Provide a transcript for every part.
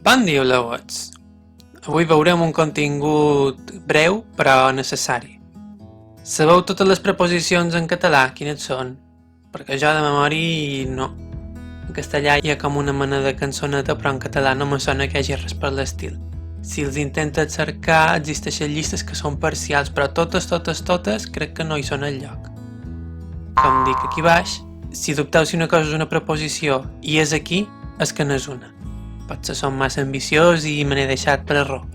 Bon dia, Oleuets. Avui veurem un contingut breu però necessari. Sabeu totes les preposicions en català, quines són? Perquè jo de memòria no. En castellà hi ha com una mena de cançoneta, però en català no me sona que hi hagi res per l'estil. Si els intentes cercar, existeixen llistes que són parcials, però totes crec que no hi són enlloc. Com dic aquí baix, si dubteu si una cosa és una preposició i és aquí, és que no és una. Potser som massa ambiciós i me n'he deixat per error.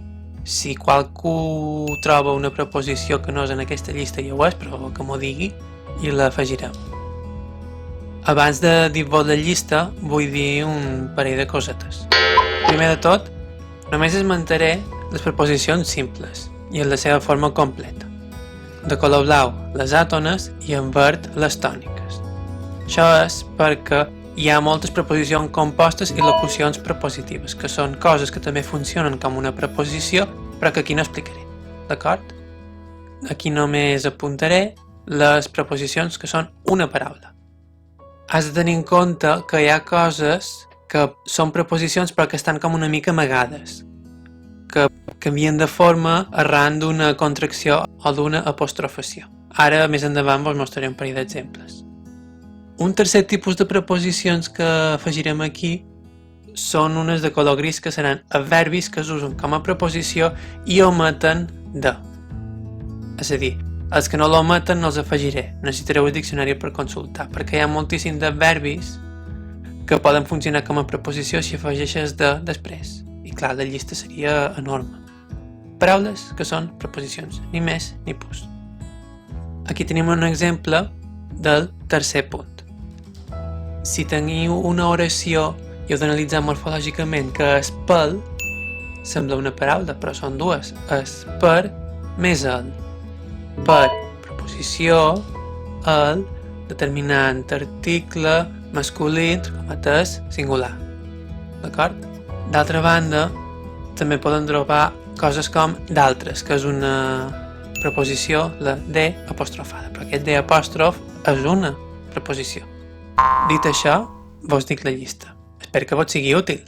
Si qualcú troba una preposició que no és en aquesta llista ja ho és, però que m'ho digui i l'afegirem. Abans de dir-vos la llista, vull dir un parell de cosetes. Primer de tot, només esmentaré les preposicions simples i en la seva forma completa. De color blau, les àtones, i en verd, les tòniques. Això és perquè hi ha moltes preposicions compostes i locucions prepositives, que són coses que també funcionen com una preposició, però que aquí no explicaré. D'acord? Aquí només apuntaré les preposicions que són una paraula. Has de tenir en compte que hi ha coses que són preposicions però que estan com una mica amagades, que canvien de forma arran d'una contracció o d'una apostrofació. Ara, més endavant, vos mostraré un parell d'exemples. Un tercer tipus de preposicions que afegirem aquí són unes de color gris, que seran adverbis que s'usen com a preposició i ometen de. És a dir, els que no l'ometen no els afegiré, necessitareu el diccionari per consultar, perquè hi ha moltíssims d'adverbis que poden funcionar com a preposició si afegeixes de després. I clar, la llista seria enorme. Paraules que són preposicions, ni més ni plus. Aquí tenim un exemple del tercer punt. Si teniu una oració i heu d'analitzar morfològicament que és pel, sembla una paraula, però són dues. És per més el. Per, preposició, el, determinant article, masculí, entre cometes, singular. D'acord? D'altra banda, també poden trobar coses com d'altres, que és una preposició, la de apostrofada, però aquest de apòstrof és una preposició. Dit això, vos dic la llista. Espero que vos sigui útil.